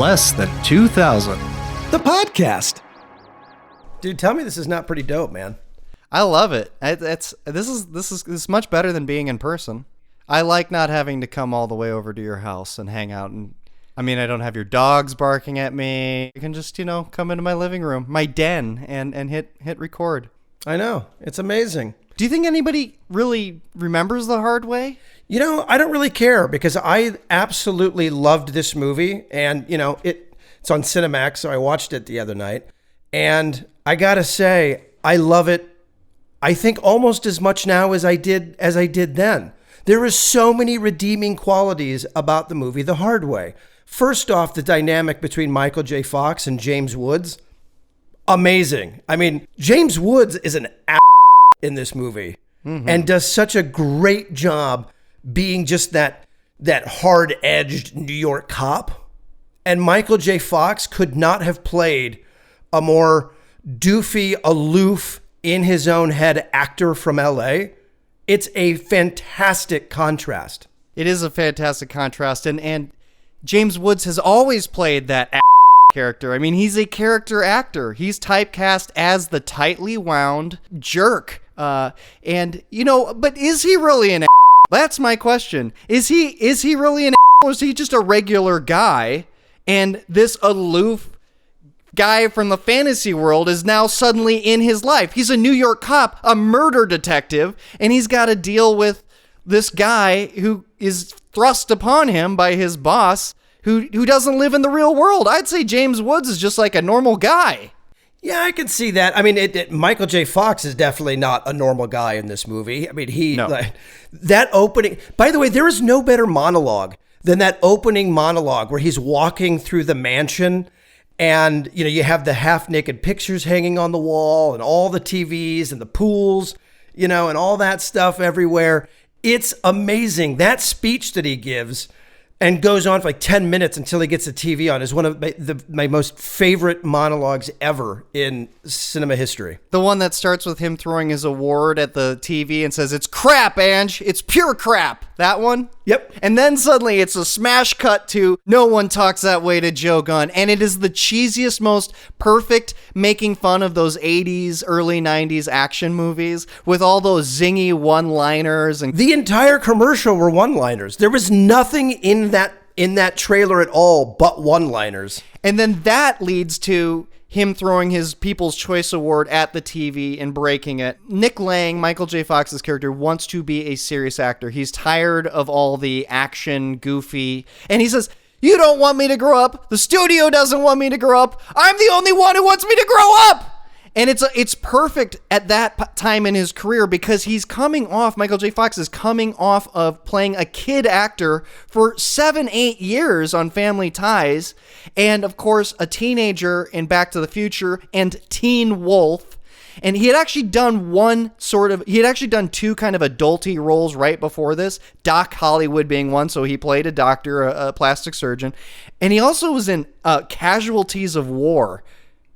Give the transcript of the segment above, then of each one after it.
less than 2,000. The podcast. Dude, tell me this is not pretty dope, man. I love it. This is much better than being in person. I like not having to come all the way over to your house and hang out. And I mean, I don't have your dogs barking at me. You can just, come into my living room, my den, and hit record. I know. It's amazing. Do you think anybody really remembers The Hard Way? I don't really care because I absolutely loved this movie. And, it's on Cinemax, so I watched it the other night. And I got to say, I love it, I think, almost as much now as I did then. There is so many redeeming qualities about the movie The Hard Way. First off, the dynamic between Michael J. Fox and James Woods, amazing. I mean, James Woods is an in this movie and does such a great job being just that hard-edged New York cop. And Michael J. Fox could not have played a more doofy, aloof, in his own head actor from LA. It's a fantastic contrast. It is a fantastic contrast. And James Woods has always played that character. I mean, he's a character actor. He's typecast as the tightly wound jerk. But is he really an That's my question. Is he really an or is he just a regular guy? And this aloof guy from the fantasy world is now suddenly in his life. He's a New York cop, a murder detective, and he's got to deal with this guy who is thrust upon him by his boss who doesn't live in the real world. I'd say James Woods is just like a normal guy. Yeah, I can see that. I mean, Michael J. Fox is definitely not a normal guy in this movie. I mean, that opening, by the way, there is no better monologue than that opening monologue where he's walking through the mansion and, you have the half-naked pictures hanging on the wall and all the TVs and the pools, and all that stuff everywhere. It's amazing. That speech that he gives and goes on for like 10 minutes until he gets the TV on is one of my most favorite monologues ever in cinema history. The one that starts with him throwing his award at the TV and says, "It's crap, Ange. It's pure crap." That one? Yep. And then suddenly it's a smash cut to "No one talks that way to Joe Gunn." And it is the cheesiest, most perfect making fun of those 80s, early 90s action movies with all those zingy one-liners. And the entire commercial were one-liners. There was nothing in that trailer at all but one-liners. And then that leads to him throwing his People's Choice Award at the TV and breaking it. Nick Lang, Michael J. Fox's character, wants to be a serious actor. He's tired of all the action, goofy, and he says, "You don't want me to grow up. The studio doesn't want me to grow up. I'm the only one who wants me to grow up." And it's perfect at that time in his career because Michael J. Fox is coming off of playing a kid actor for 7-8 years on Family Ties. And of course, a teenager in Back to the Future and Teen Wolf. And he had actually done two kind of adulty roles right before this, Doc Hollywood being one. So he played a doctor, a plastic surgeon. And he also was in Casualties of War.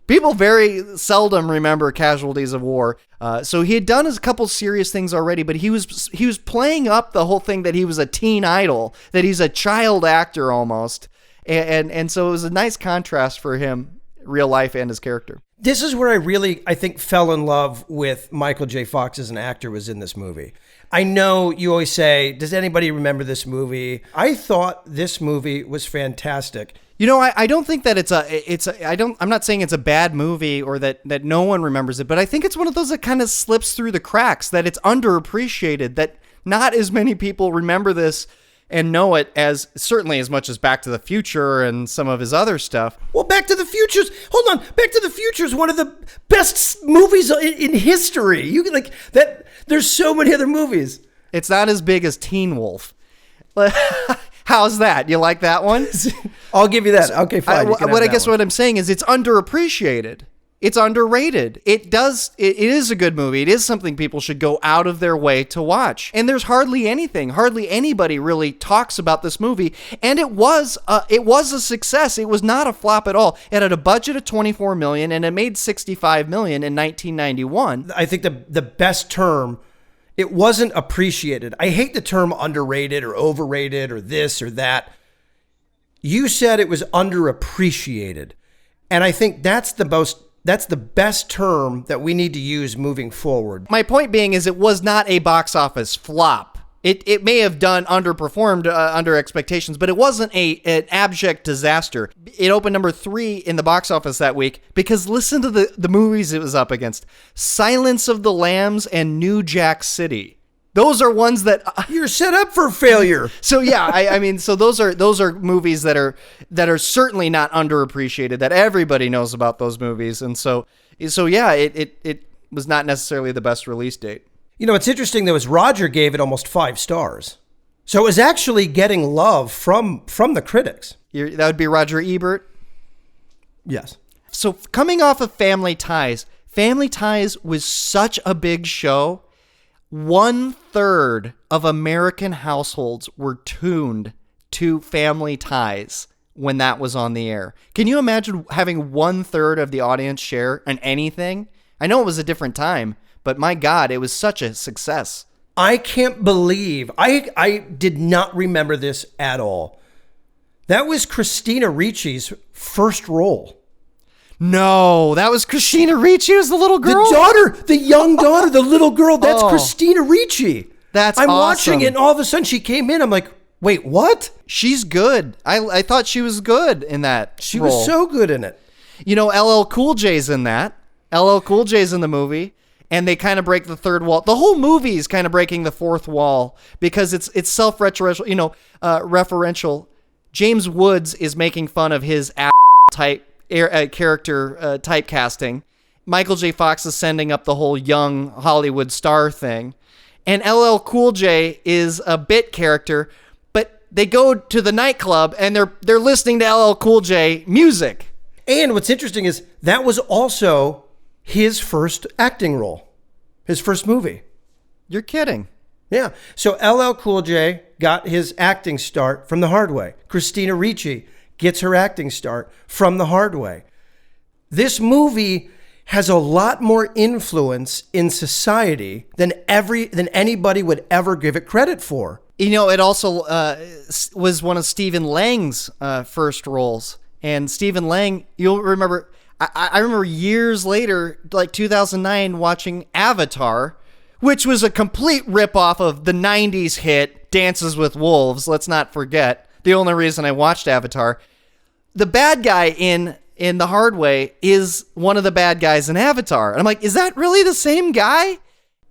People very seldom remember Casualties of War. So he had done a couple serious things already, but he was playing up the whole thing that he was a teen idol, that he's a child actor almost. And so it was a nice contrast for him, real life and his character. This is where I think, fell in love with Michael J. Fox as an actor was in this movie. I know you always say, does anybody remember this movie? I thought this movie was fantastic. I don't think that I'm not saying it's a bad movie or that no one remembers it, but I think it's one of those that kind of slips through the cracks, that it's underappreciated, that not as many people remember this and know it as certainly as much as Back to the Future and some of his other stuff. Well, Back to the Future is one of the best movies in history. You can that. There's so many other movies. It's not as big as Teen Wolf. How's that? You like that one? I'll give you that. Okay, fine. What I'm saying is it's underappreciated. It's underrated. It is a good movie. It is something people should go out of their way to watch. And there's hardly anybody really talks about this movie. And it was a success. It was not a flop at all. It had a budget of $24 million and it made $65 million in 1991. I think the best term, it wasn't appreciated. I hate the term underrated or overrated or this or that. You said it was underappreciated. And I think that's the best term that we need to use moving forward. My point being is it was not a box office flop. It may have underperformed under expectations, but it wasn't an abject disaster. It opened number 3 in the box office that week because listen to the movies it was up against. Silence of the Lambs and New Jack City. Those are ones that you're set up for failure. So yeah, I mean, so those are movies that are certainly not underappreciated, that everybody knows about those movies. And so yeah, it was not necessarily the best release date. You know, what's interesting though is Roger gave it almost 5 stars. So it was actually getting love from the critics. That would be Roger Ebert. Yes. So coming off of Family Ties was such a big show. 1/3 of American households were tuned to Family Ties when that was on the air. Can you imagine having 1/3 of the audience share on anything? I know it was a different time, but my God, it was such a success. I can't believe, I did not remember this at all. That was Christina Ricci's first role. No, that was Christina Ricci as the little girl? The young daughter, the little girl, that's Christina Ricci. That's I'm awesome. watching it and all of a sudden she came in. I'm like, wait, what? She's good. I thought she was good in that She role. was so good in it. You know, LL Cool J's in that. LL Cool J's in the movie. And they kind of break the third wall. The whole movie is kind of breaking the fourth wall because it's self-referential, referential. James Woods is making fun of his type character typecasting. Michael J. Fox is sending up the whole young Hollywood star thing. And LL Cool J is a bit character, but they go to the nightclub and they're listening to LL Cool J music. And what's interesting is that was also his first acting role, his first movie. You're kidding. Yeah. So LL Cool J got his acting start from the hard way. Christina Ricci gets her acting start from the hard way. This movie has a lot more influence in society than anybody would ever give it credit for. You know, it also was one of Stephen Lang's first roles. And Stephen Lang, you'll remember, I remember years later, like 2009, watching Avatar, which was a complete ripoff of the 90s hit Dances with Wolves. Let's not forget. The only reason I watched Avatar. The bad guy in The Hard Way is one of the bad guys in Avatar. And I'm like, is that really the same guy?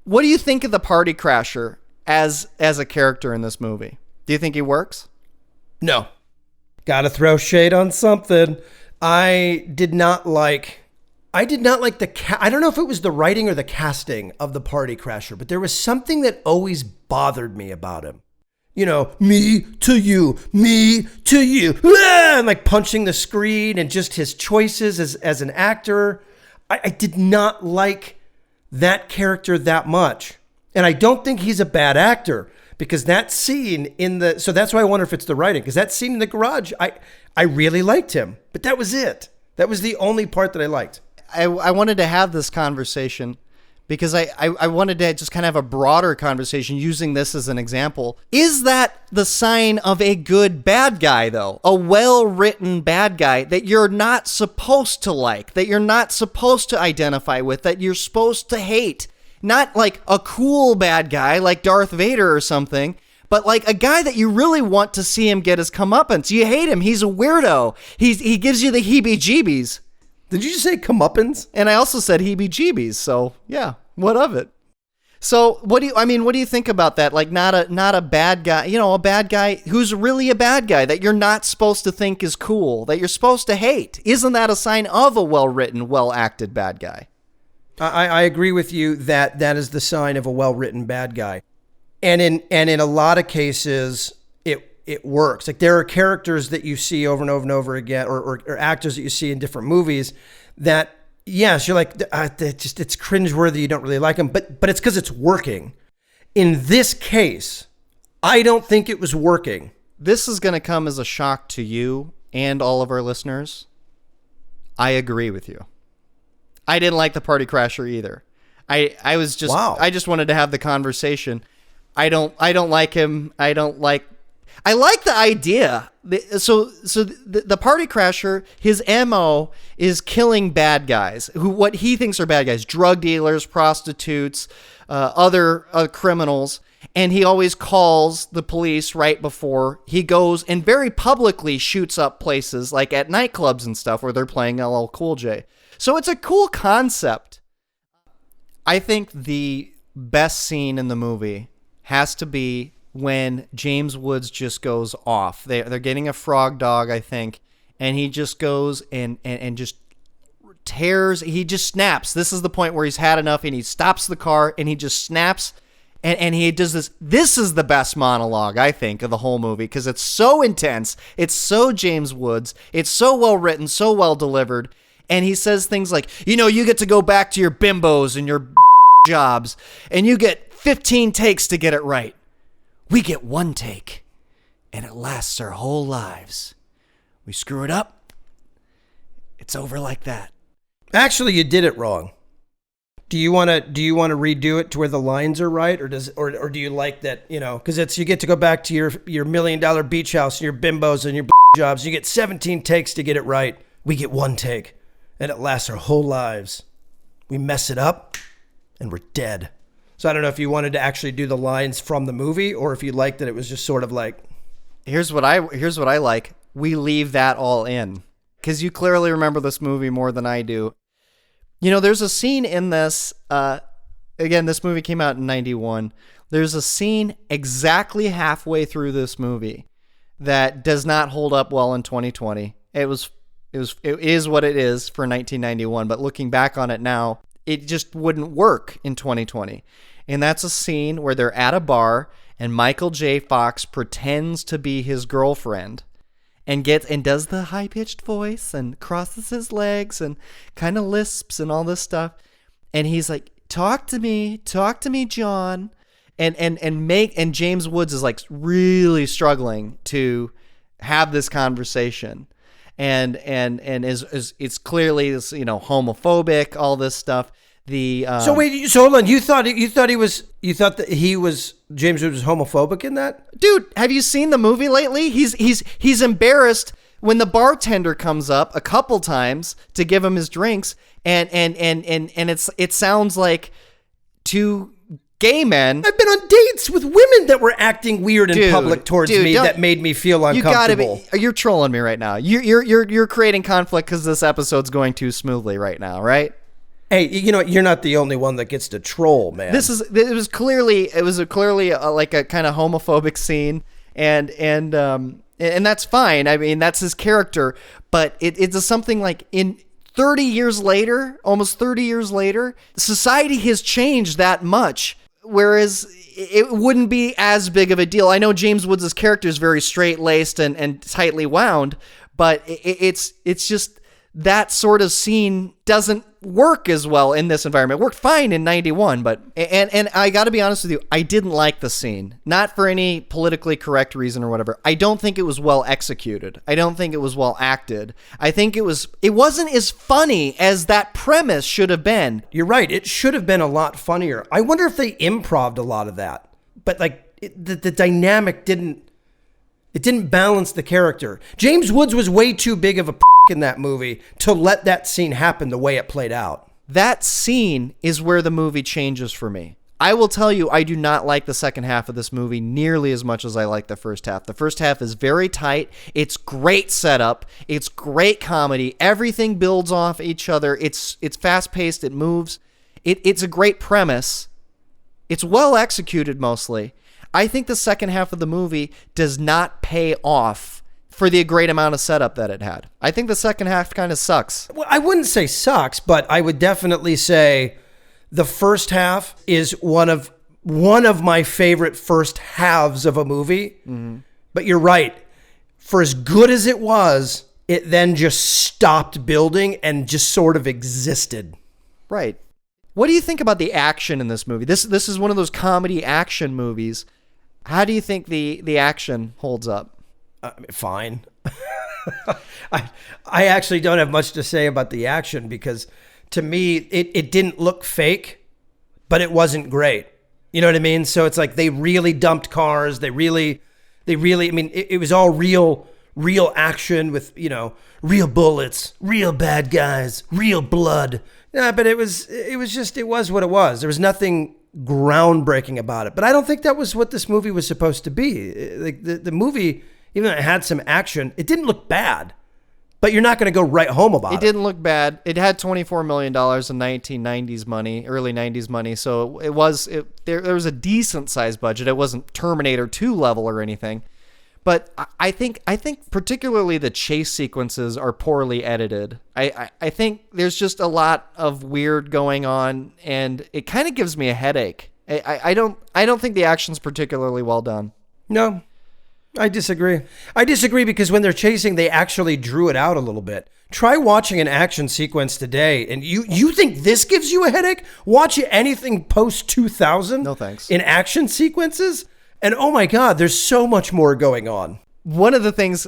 What do you think of the Party Crasher as a character in this movie? Do you think he works? No. Gotta throw shade on something. I did not like I don't know if it was the writing or the casting of the Party Crasher, but there was something that always bothered me about him. You know, me to you, and like punching the screen and just his choices as an actor. I did not like that character that much. And I don't think he's a bad actor because that scene so that's why I wonder if it's the writing, because that scene in the garage, I really liked him, but that was it. That was the only part that I liked. I wanted to have this conversation because I wanted to just kind of have a broader conversation using this as an example. Is that the sign of a good bad guy, though? A well-written bad guy that you're not supposed to like, that you're not supposed to identify with, that you're supposed to hate? Not like a cool bad guy like Darth Vader or something, but like a guy that you really want to see him get his comeuppance. You hate him. He's a weirdo. He gives you the heebie-jeebies. Did you just say comeuppance? And I also said heebie-jeebies. So yeah, what of it? So what do you think about that? Like not a bad guy, a bad guy who's really a bad guy that you're not supposed to think is cool, that you're supposed to hate. Isn't that a sign of a well-written, well-acted bad guy? I agree with you that is the sign of a well-written bad guy. And in a lot of cases, it works. Like there are characters that you see over and over and over again, or actors that you see in different movies that, yes, you're like, it's cringeworthy. You don't really like them, but it's because it's working. In this case, I don't think it was working. This is going to come as a shock to you and all of our listeners. I agree with you. I didn't like the Party Crasher either. I was just, wow. I just wanted to have the conversation. I don't like him. I don't like, I like the idea. So the party crasher, his MO is killing bad guys, what he thinks are bad guys, drug dealers, prostitutes, other criminals. And he always calls the police right before he goes and very publicly shoots up places like at nightclubs and stuff where they're playing LL Cool J. So it's a cool concept. I think the best scene in the movie has to be when James Woods just goes off. They're getting a frog dog, I think, and he just goes and just tears. He just snaps. This is the point where he's had enough, and he stops the car, and he just snaps, and he does this. This is the best monologue, I think, of the whole movie, because it's so intense. It's so James Woods. It's so well written, so well delivered, and he says things like, you get to go back to your bimbos and your jobs, and you get 15 takes to get it right. We get one take, and it lasts our whole lives. We screw it up, it's over like that. Actually, you did it wrong. Do you want to redo it to where the lines are right, or do you like that? Because you get to go back to your $1 million beach house and your bimbos and your jobs. You get 17 takes to get it right. We get one take, and it lasts our whole lives. We mess it up, and we're dead. So I don't know if you wanted to actually do the lines from the movie, or if you liked that it was just sort of like. Here's what I like. We leave that all in, because you clearly remember this movie more than I do. There's a scene in this. Again, this movie came out in 91. There's a scene exactly halfway through this movie that does not hold up well in 2020. It is what it is for 1991. But looking back on it now, it just wouldn't work in 2020. And that's a scene where they're at a bar and Michael J. Fox pretends to be his girlfriend and does the high-pitched voice and crosses his legs and kind of lisps and all this stuff. And he's like, talk to me, John. And James Woods is like really struggling to have this conversation. And it's clearly this, homophobic, all this stuff. So hold on. You thought that he was James Woods was homophobic in that? Dude, have you seen the movie lately? He's embarrassed when the bartender comes up a couple times to give him his drinks, and it sounds like two gay men. I've been on dates with women that were acting weird in public towards me that made me feel uncomfortable. You're trolling me right now. You're creating conflict because this episode's going too smoothly right now, right? Hey, you're not the only one that gets to troll, man. It was clearly like a kind of homophobic scene, and that's fine. I mean, that's his character, but it's something like in 30 years later, almost 30 years later, society has changed that much, whereas it wouldn't be as big of a deal. I know James Woods' character is very straight-laced and tightly wound, but it's just that sort of scene doesn't work as well in this environment. It worked fine in 91, but and I got to be honest with you, I didn't like the scene. Not for any politically correct reason or whatever. I don't think it was well executed. I don't think it was well acted. I think it wasn't as funny as that premise should have been. You're right. It should have been a lot funnier. I wonder if they improv'd a lot of that. But the dynamic didn't balance the character. James Woods was way too big of a in that movie to let that scene happen the way it played out. That scene is where the movie changes for me. I will tell you, I do not like the second half of this movie nearly as much as I like the first half. The first half is very tight. It's great setup. It's great comedy. Everything builds off each other. It's fast-paced. It moves. It's a great premise. It's well executed mostly. I think the second half of the movie does not pay off for the great amount of setup that it had. I think the second half kind of sucks. Well, I wouldn't say sucks, but I would definitely say the first half is one of my favorite first halves of a movie. Mm-hmm. But you're right. For as good as it was, it then just stopped building and just sort of existed. Right. What do you think about the action in this movie? This is one of those comedy action movies. How do you think the action holds up? Fine. I actually don't have much to say about the action because to me, it didn't look fake, but it wasn't great. You know what I mean? So it's like they really dumped cars. They They really, I mean, it was all real action with, real bullets, real bad guys, real blood. Yeah, but it was what it was. There was nothing groundbreaking about it. But I don't think that was what this movie was supposed to be. Like the movie, even though it had some action, it didn't look bad. But you're not going to go right home about it. It didn't look bad. It had $24 million in 1990s money, early 90s money. So there was a decent sized budget. It wasn't Terminator 2 level or anything. But I think particularly the chase sequences are poorly edited. I think there's just a lot of weird going on, and it kind of gives me a headache. I don't think the action's particularly well done. No. I disagree. Because when they're chasing, they actually drew it out a little bit. Try watching an action sequence today, and you think this gives you a headache? Watch anything post 2000? No thanks. In action sequences, and oh my God, there's so much more going on. One of the things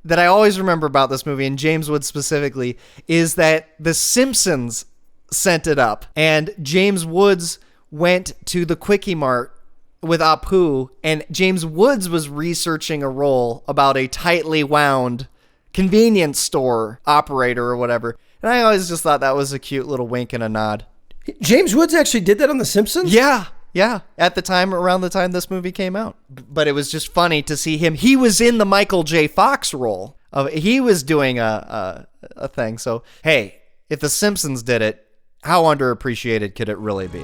that I always remember about this movie, and James Woods specifically, is that The Simpsons sent it up, and James Woods went to the Quickie Mart with Apu, and James Woods was researching a role about a tightly wound convenience store operator or whatever. And I always just thought that was a cute little wink and a nod. James Woods actually did that on The Simpsons? Yeah. At the time, around the time this movie came out. But it was just funny to see him. He was in the Michael J. Fox role. He was doing a thing. So, hey, if The Simpsons did it, how underappreciated could it really be?